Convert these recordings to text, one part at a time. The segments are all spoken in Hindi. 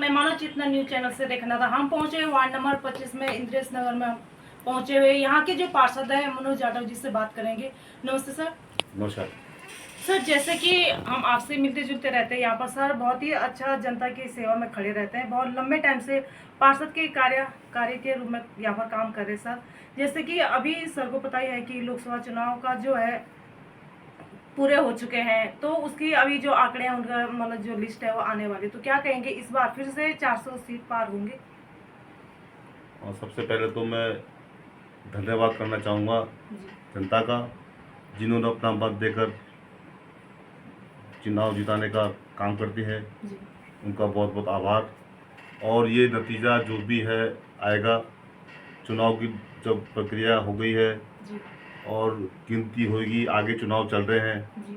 मैं मानव चेतना न्यूज चैनल से देखना था। हम पहुंचे वार्ड नंबर 25 में इंद्रेश नगर में हम पहुंचे हुए। यहाँ के जो पार्षद है मनोज यादव जी से बात करेंगे। नमस्ते सर। नमस्कार सर, जैसे कि हम आपसे मिलते जुलते रहते हैं यहाँ पर सर, बहुत ही अच्छा जनता की सेवा में खड़े रहते हैं। बहुत लंबे टाइम से पार्षद के कार्य के रूप में यहाँ पर काम कर रहे हैं सर। जैसे कि अभी सर को पता ही है कि लोकसभा चुनाव का जो है पूरे हो चुके हैं, तो उसकी अभी जो आंकड़े हैं उनका मतलब जो लिस्ट है वो आने वाली, तो क्या कहेंगे इस बार फिर से 400 सीट पार होंगे? और सबसे पहले तो मैं धन्यवाद करना चाहूँगा जनता का, जिन्होंने अपना मत देकर चुनाव जिताने का काम करती है। उनका बहुत बहुत आभार। और ये नतीजा जो भी है आएगा, चुनाव की जब प्रक्रिया हो गई है और गिनती होगी, आगे चुनाव चल रहे हैं।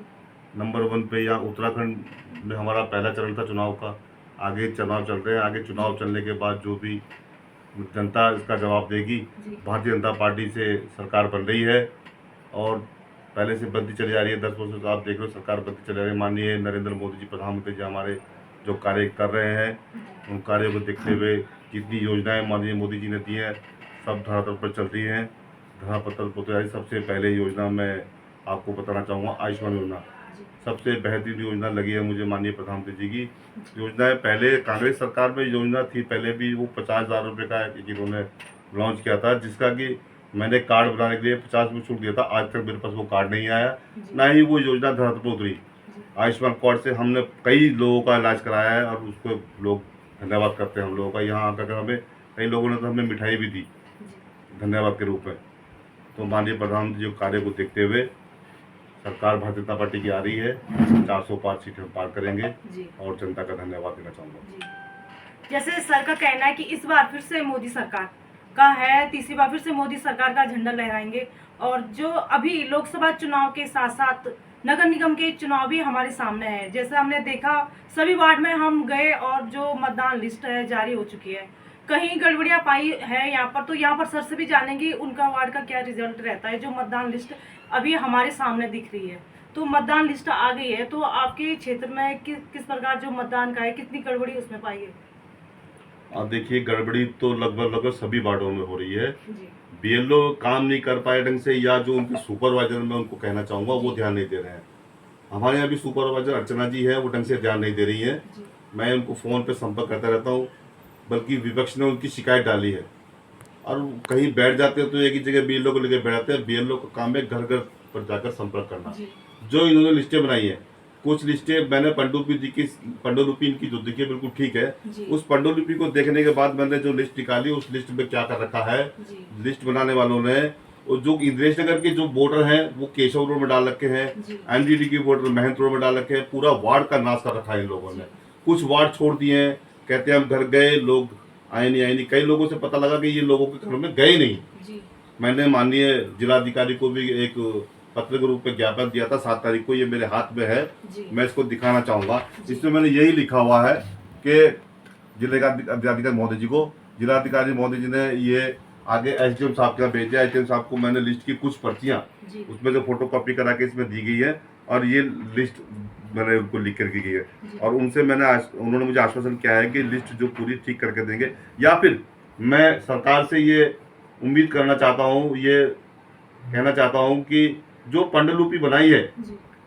नंबर 1 पे यहाँ उत्तराखंड में हमारा पहला चरण था चुनाव का, आगे चुनाव चल रहे हैं। आगे चुनाव चलने के बाद जो भी जनता इसका जवाब देगी। भारतीय जनता पार्टी से सरकार बन रही है और पहले से बनती चली जा रही है। 10 वर्षों से आप देख रहे हो सरकार बनती चली जा रही है। माननीय नरेंद्र मोदी जी प्रधानमंत्री जी हमारे जो कार्य कर रहे हैं, उन कार्यों को देखते हुए जितनी योजनाएं माननीय मोदी जी ने दी हैं सब धरातल पर चल रही हैं। धरातल पर तैयारी सबसे पहले योजना मैं आपको बताना चाहूँगा, आयुष्मान योजना सबसे बेहतरीन योजना लगी है मुझे माननीय प्रधानमंत्री जी की। योजनाएं पहले कांग्रेस सरकार में योजना थी, पहले भी वो 50,000 रुपये का इन्होंने लॉन्च किया था, जिसका कि मैंने कार्ड बनाने के लिए 50 में छूट दिया था। आज तक मेरे पास वो कार्ड नहीं आया, ना ही वो योजना धरातल पर उतरी। आयुष्मान कार्ड से हमने कई लोगों का इलाज कराया है और उसको लोग धन्यवाद करते हैं हम लोगों का। यहाँ आकर हमें कई लोगों ने तो हमें मिठाई भी दी धन्यवाद के रूप में। तो माननीय प्रधानमंत्री जी कार्य को देखते हुए सरकार भारतीय जनता पार्टी की आ रही है, 405 सीटें पार करेंगे और जनता का धन्यवाद देना चाहूँगा। जैसे सर का कहना है कि इस बार फिर से मोदी सरकार का है, तीसरी बार फिर से मोदी सरकार का झंडा लहराएंगे। और जो अभी लोकसभा चुनाव के साथ साथ नगर निगम के चुनाव भी हमारे सामने है। जैसे हमने देखा सभी वार्ड में हम गए और जो मतदान लिस्ट है जारी हो चुकी है। कहीं गड़बड़ियां पाई है यहाँ पर, तो यहाँ पर सर से भी जानेंगे उनका वार्ड का क्या रिजल्ट रहता है। जो मतदान लिस्ट अभी हमारे सामने दिख रही है, तो मतदान लिस्ट आ गई है, तो आपके क्षेत्र में किस प्रकार जो मतदान का है, कितनी गड़बड़ी उसमें पाई है? आप देखिए, गड़बड़ी तो लगभग सभी वार्डों में हो रही है। बीएलओ काम नहीं कर पाए ढंग से, या जो उनके सुपरवाइजर मैं उनको कहना चाहूँगा वो ध्यान नहीं दे रहे हैं। हमारे यहाँ भी सुपरवाइजर अर्चना जी है, वो ढंग से ध्यान नहीं दे रही है। मैं उनको फ़ोन पे संपर्क करता रहता हूँ, बल्कि विपक्ष ने उनकी शिकायत डाली है। और कहीं बैठ जाते हैं तो एक ही जगह बीएलओ को लेकर बैठ जाते हैं। बीएलओ का काम है घर घर पर जाकर संपर्क करना। जो इन्होंने लिस्टें बनाई है, कुछ लिस्टें मैंने पांडुलिपि इनकी जो देखिए बिल्कुल ठीक है। उस पांडुलिपि को देखने के बाद मैंने जो लिस्ट निकाली, उस लिस्ट में क्या कर रखा है लिस्ट बनाने वालों ने, और जो इंद्रेश नगर के जो वोटर हैं वो केशव रोड में डाल रखे हैं, एनडीडी के वोटर महंत रोड में डाल रखे हैं। पूरा वार्ड का नाश कर रखा है इन लोगों ने। कुछ वार्ड छोड़ दिए हैं, कहते हैं हम घर गए, लोग आए नहीं। कई लोगों से पता लगा कि ये लोगों के घर में गए नहीं। मैंने माननीय जिलाधिकारी को भी एक पत्र के रूप में ज्ञापन दिया था 7 तारीख को, ये मेरे हाथ में है, मैं इसको दिखाना चाहूँगा। इसमें मैंने यही लिखा हुआ है कि जिलाधिकारी महोदय जी को, जिलाधिकारी महोदय जी ने ये आगे एसडीएम साहब के भेजा। एसडीएम साहब को मैंने लिस्ट की कुछ पर्चियाँ उसमें जो फोटो कॉपी करा के इसमें दी गई है, और ये लिस्ट मैंने उनको लिख कर की गई है। और उनसे उन्होंने मुझे आश्वासन किया है कि लिस्ट जो पूरी ठीक करके देंगे, या फिर मैं सरकार से ये उम्मीद करना चाहता हूँ, ये कहना चाहता हूँ कि जो पांडुलिपि बनाई है,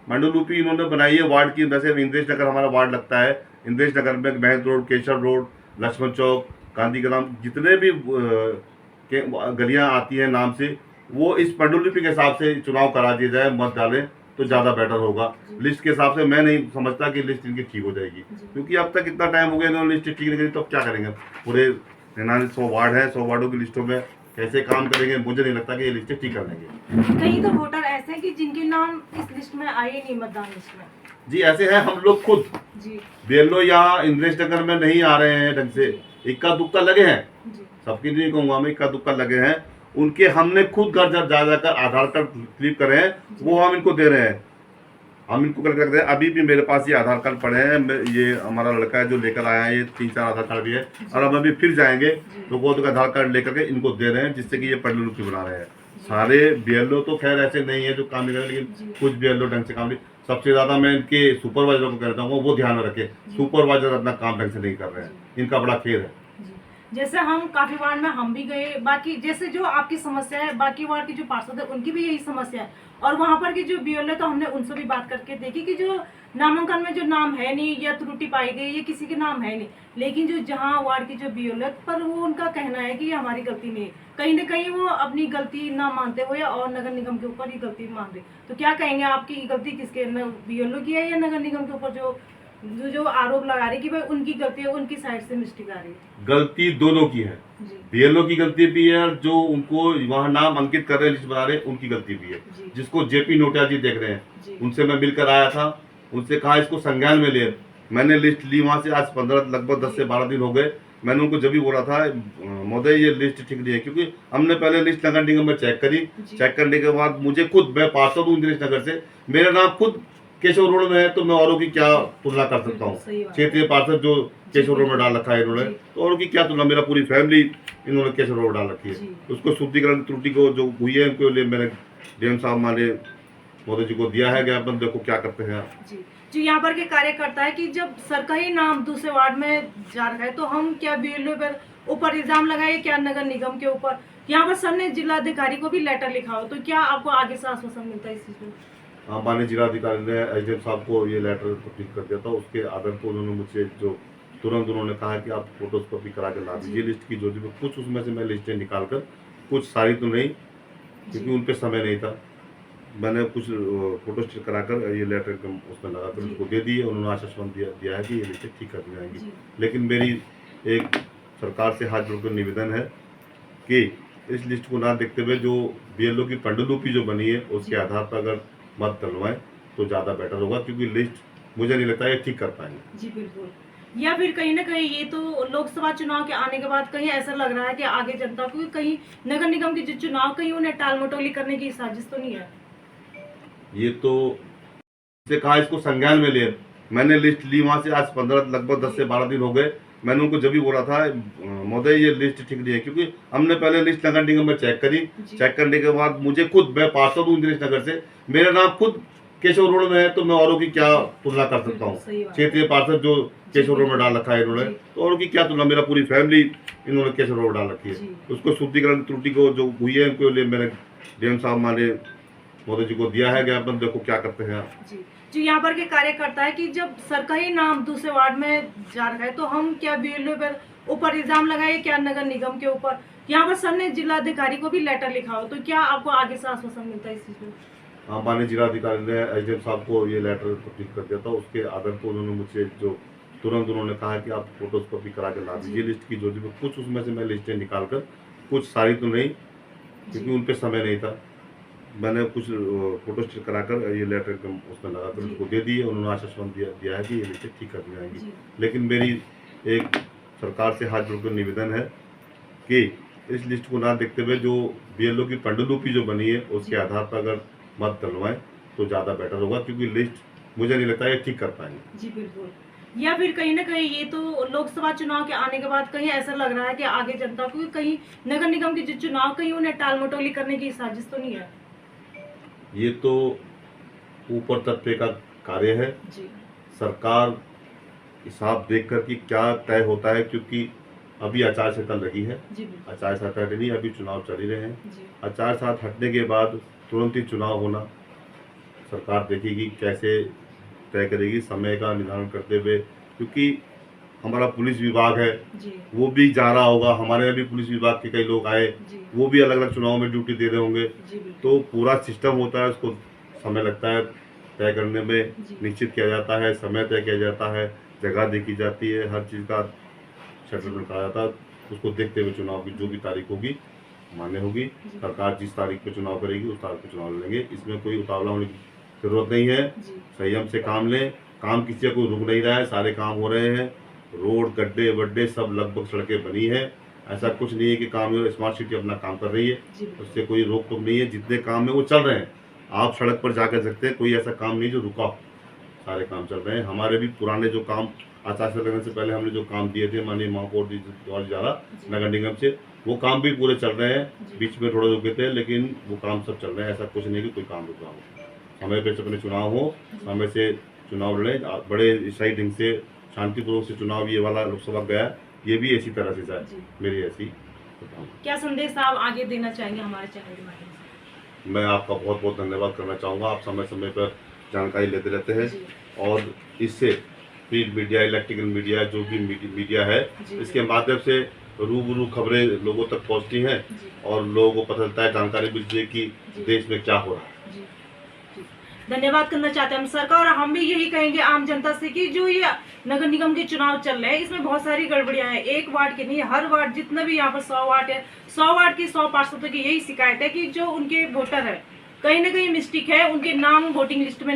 पांडुलिपि इन्होंने बनाई है वार्ड की। वैसे इंद्रेश नगर हमारा वार्ड लगता है, इंद्रेश नगर में महंत रोड, केशव रोड, लक्ष्मण चौक, गांधी ग्राम, जितने भी गलियां आती हैं नाम से, वो इस पांडुलिपि के हिसाब से चुनाव करा दिया जाए, मत डालें तो ज़्यादा बेटर होगा। लिस्ट के हिसाब से मैं नहीं समझता कि लिस्ट इनकी ठीक हो जाएगी, क्योंकि अब तक इतना टाइम हो गया इन्होंने लिस्ट ठीक नहीं करी, तो अब क्या करेंगे? पूरे 100 वार्ड है, 100 वार्डों की लिस्टों में कैसे काम करेंगे? मुझे नहीं लगता कि ये लिस्टें ठीक कर लेंगे। कई तो वोटर ऐसे हैं कि जिनके नाम इस लिस्ट में आए नहीं, मतदान लिस्ट में। जी ऐसे हैं हम लोग खुद। बीएलओ यहाँ इंद्रेश नगर में नहीं आ रहे हैं ढंग से, इक्का दुक्का लगे हैं, सबकी नहीं कहूँगा मैं, इक्का दुक्का लगे हैं। उनके हमने खुद घर जाकर आधार कार्ड क्लिक करे हैं, वो हम इनको दे रहे हैं, हम इनको कलेक्ट करते हैं। अभी भी मेरे पास ये आधार कार्ड पड़े हैं, ये हमारा लड़का है जो लेकर आया है, ये 3-4 आधार कार्ड भी है। और अब अभी फिर जाएंगे तो वो आधार कार्ड लेकर के इनको दे रहे हैं, जिससे कि ये पांडुलिपि बना रहे हैं। सारे बीएलओ तो खैर ऐसे नहीं है जो काम नहीं कर रहे, लेकिन कुछ बीएलओ ढंग से काम नहीं। सबसे ज्यादा मैं इनके सुपरवाइजर को कहना चाहूंगा वो ध्यान रखे। सुपरवाइजर अपना काम ढंग से नहीं कर रहे हैं, इनका बड़ा खेद है। जी। जैसे हम काफी वार्ड में हम भी गए, बाकी जैसे जो आपकी समस्या है, बाकी वार्ड के जो पार्षद है उनकी भी यही समस्या है, और वहाँ पर की जो बीएलओ है तो हमने उनसे भी बात करके देखी कि जो नामांकन में जो नाम है नहीं या त्रुटि पाई गई या किसी के नाम है नहीं, लेकिन जो जहाँ वार्ड की जो बीएलओ है पर वो उनका कहना है कि ये हमारी गलती नहीं है, कहीं ना कहीं वो अपनी गलती ना मानते हुए और नगर निगम के ऊपर ही गलती मान रहे। तो क्या कहेंगे, आपकी गलती किसके, बीएलओ की है या नगर निगम के ऊपर जो जो जो आरोप लगा रहे कि भाई उनकी गलती है, उनकी साइड से मिस्टेक आ रही है? गलती दोनों की है, जी बीएलओ की गलती भी है, जो उनको वहाँ नाम अंकित कर रहे हैं, लिस्ट बना रहे हैं, उनकी गलती भी है। जी जिसको जेपी नोटिया जी देख रहे हैं, जी उनसे मैं मिलकर आया था, उनसे कहा इसको संज्ञान में ले। मैंने लिस्ट ली वहाँ से, आज 15 लगभग 10 से 12 दिन हो गए। मैंने उनको जब भी बोला था महोदय ये लिस्ट ठीक नहीं है, क्योंकि हमने पहले लिस्ट नगर निगम में चेक करी। जी। चेक करने के बाद मुझे खुद, मैं पार्षद हूँ दिनेश नगर से, मेरा नाम खुद केशव रोड में है, तो मैं औरों की क्या तुलना कर सकता हूँ। सही बात है। क्षेत्रीय पार्षद जो केशव रोड में डाल रखा है इन्होंने, जी। तो औरों की क्या तुलना, मेरा पूरी फैमिली इन्होंने केशव रोड डाल रखी है। जी। उसको शुद्धिकरण त्रुटि को जो हुई है उनके लिए मैंने डीएम साहब माने मोदी जी को दिया है ज्ञापन, देखो क्या करते हैं आप। जी जी। यहाँ पर के कार्यकर्ता है कि जब सरकारी नाम दूसरे वार्ड में जा रहा है तो हम क्या बीएलओ पर ऊपर इल्जाम लगाए, क्या नगर निगम के ऊपर? यहाँ पर सर ने जिलाधिकारी को भी लेटर लिखा हो, तो क्या आपको आगे से आश्वासन मिलता है इस चीज में? हाँ, माननीय जिलाधिकारी ने एसडीएम साहब को ये लेटर तब्दील कर दिया था। उसके आधार पर उन्होंने मुझसे जो तुरंत उन्होंने कहा कि आप फोटोस्कॉपी करा के ला दीजिए लिस्ट की, जो भी कुछ उसमें से मैं लिस्टें निकाल कर, कुछ सारी तो नहीं क्योंकि उन पर समय नहीं था, मैंने कुछ फोटो स्टेट कराकर ये लेटर उसमें लगा कर उनको दे दिए। उन्होंने आश्वासन दिया है कि ये लिस्टें ठीक कर दी जाएंगी। लेकिन मेरी एक सरकार से हाथ जोड़कर निवेदन है कि इस लिस्ट को ना देखते हुए जो बीएलओ की पांडुलिपि जो बनी है उसके आधार पर अगर मत डलवाएं तो ज़्यादा बेटर होगा, क्योंकि लिस्ट मुझे नहीं लगता ये ठीक कर पाएंगे। जी बिल्कुल। या फिर कहीं ना कहीं ये तो लोकसभा चुनाव के आने के बाद कहीं ऐसा लग रहा है कि आगे जनता को कहीं नगर निगम के जो चुनाव कहीं उन्हें टाल मटोली करने की साजिश तो नहीं है? ये तो से कहा इसको संज्ञान में ले। मैंने लिस्ट ली वहाँ से, आज 15 लगभग 10 से 12 दिन हो गए। मैंने उनको जब भी बोला था महोदय ये लिस्ट ठीक नहीं है, क्योंकि हमने पहले लिस्ट नगर निगम में चेक करी। चेक करने के बाद मुझे खुद, मैं पार्षद हूँ दिनेश नगर से, मेरा नाम खुद केशव रोड में है, तो मैं औरों की क्या तुलना कर सकता हूँ। क्षेत्रीय पार्षद जो केशव रोड में डाल रखा है इन्होंने, तो औरों की क्या तुलना, मेरा पूरी फैमिली इन्होंने केशव रोड डाल रखी है। उसको शुद्धिकरण त्रुटि को जो हुई है उनके लिए मैंने डीएम साहब माने मोदी जी को दिया है ज्ञापन, देखो क्या करते हैं आप। जी जी। यहाँ पर के कार्यकर्ता है कि जब सरकारी नाम दूसरे वार्ड में जा रहा है तो हम क्या बीएलओ पर ऊपर इल्जाम लगाए, क्या नगर निगम के ऊपर? यहाँ पर सर ने जिलाधिकारी को भी लेटर लिखा हो, तो क्या आपको आगे से आश्वासन मिलता है इस चीज में? हाँ, माननीय जिलाधिकारी ने एसडीएम साहब को ये लेटर तब्दील कर दिया था। उसके आधार पर उन्होंने मुझसे जो तुरंत उन्होंने कहा कि आप फोटोस्कॉपी करा के ला दीजिए लिस्ट की, जो भी कुछ उसमें से मैं लिस्टें निकाल कर, कुछ सारी तो नहीं क्योंकि उन पर समय नहीं था, मैंने कुछ फोटो स्टेट कराकर ये लेटर उसमें लगा कर उनको दे दिए। उन्होंने आश्वासन दिया है कि ये लिस्टें ठीक कर दी जाएंगी। लेकिन मेरी एक सरकार से हाथ जोड़कर निवेदन है कि इस लिस्ट को ना देखते हुए जो बीएलओ की पांडुलिपि जो बनी है उसके आधार पर अगर मत डलवाएं तो ज़्यादा बेटर होगा, क्योंकि लिस्ट मुझे नहीं लगता ये ठीक कर पाएंगे। जी बिल्कुल। या फिर कहीं ना कहीं ये तो लोकसभा चुनाव के आने के बाद कहीं ऐसा लग रहा है कि आगे जनता को कहीं नगर निगम के जो चुनाव कहीं उन्हें टाल मटोली करने की साजिश तो नहीं है? ये तो ऊपर तत्व का कार्य है। जी सरकार हिसाब देख कर कि क्या तय होता है, क्योंकि अभी आचार संहिता लगी है। जी बिल्कुल। आचार संहिता नहीं, अभी चुनाव चल ही रहे हैं। जी आचार संहिता हटने के बाद तुरंत ही चुनाव होना, सरकार देखेगी कैसे तय करेगी समय का निर्धारण करते हुए, क्योंकि हमारा पुलिस विभाग है जी वो भी जा रहा होगा, हमारे यहाँ भी पुलिस विभाग के कई लोग आए, जी वो भी अलग अलग चुनाव में ड्यूटी दे रहे होंगे। जी बिल्कुल। तो पूरा सिस्टम होता है, उसको समय लगता है तय करने में, जी। निश्चित किया जाता है, समय तय किया जाता है, जगह देखी जाती है, हर चीज़ का सेटलमेंट करा जाता है। उसको देखते हुए चुनाव की जो भी तारीख होगी मान्य होगी। सरकार जिस तारीख पे चुनाव करेगी उस तारीख पे चुनाव लड़ेंगे, इसमें कोई उतावला होने की जरूरत नहीं है। जी संयम से काम लें, काम किसी का कोई रुक नहीं रहा है, सारे काम हो रहे हैं, रोड गड्ढे वड्ढे सब लगभग सड़कें बनी है। ऐसा कुछ नहीं है कि काम स्मार्ट सिटी अपना काम कर रही है, जी उससे कोई रोक टोक नहीं है। जितने काम है वो चल रहे हैं, आप सड़क पर जा कर सकते हैं, कोई ऐसा काम नहीं जो रुका हो, सारे काम चल रहे हैं। हमारे भी पुराने जो काम आचार संहिता लगने से पहले हमने जो काम दिए थे माननीय महापौर जी द्वारा जा रहा नगर निगम से, वो काम भी पूरे चल रहे हैं। बीच में थोड़ा रुके थे लेकिन वो काम सब चल रहे हैं, ऐसा कुछ नहीं कि कोई काम रुका हो। समय पे अपने चुनाव हो, समय से चुनाव लड़े, बड़े सही ढंग से शांतिपूर्वक से चुनाव ये वाला लोकसभा गया, ये भी ऐसी तरह से जाए, जी। मेरी ऐसी। क्या संदेश आप आगे देना चाहेंगे हमारे चैनल के माध्यम से? मैं आपका बहुत बहुत धन्यवाद करना चाहूँगा। आप समय समय पर जानकारी लेते रहते हैं जी। और इससे प्रिंट मीडिया, इलेक्ट्रिकल मीडिया, जो भी मीडिया है, जी। इसके माध्यम से रूबरू खबरें लोगों तक पहुंचती हैं जी। और लोगों को पता चलता है, जानकारी मिलती है कि जी। देश में क्या हो रहा है। जी। जी। धन्यवाद करना चाहते हैं हम सर का, और हम भी यही कहेंगे आम जनता से कि जो ये नगर निगम के चुनाव चल रहे हैं इसमें बहुत सारी गड़बड़ियां हैं। एक वार्ड के नहीं, हर वार्ड, जितना भी यहाँ पर 100 वार्ड है, 100 वार्ड की 100 पार्षदों की यही शिकायत है कि जो उनके वोटर है कहीं ना कहीं मिस्टेक है, उनके नाम वोटिंग लिस्ट में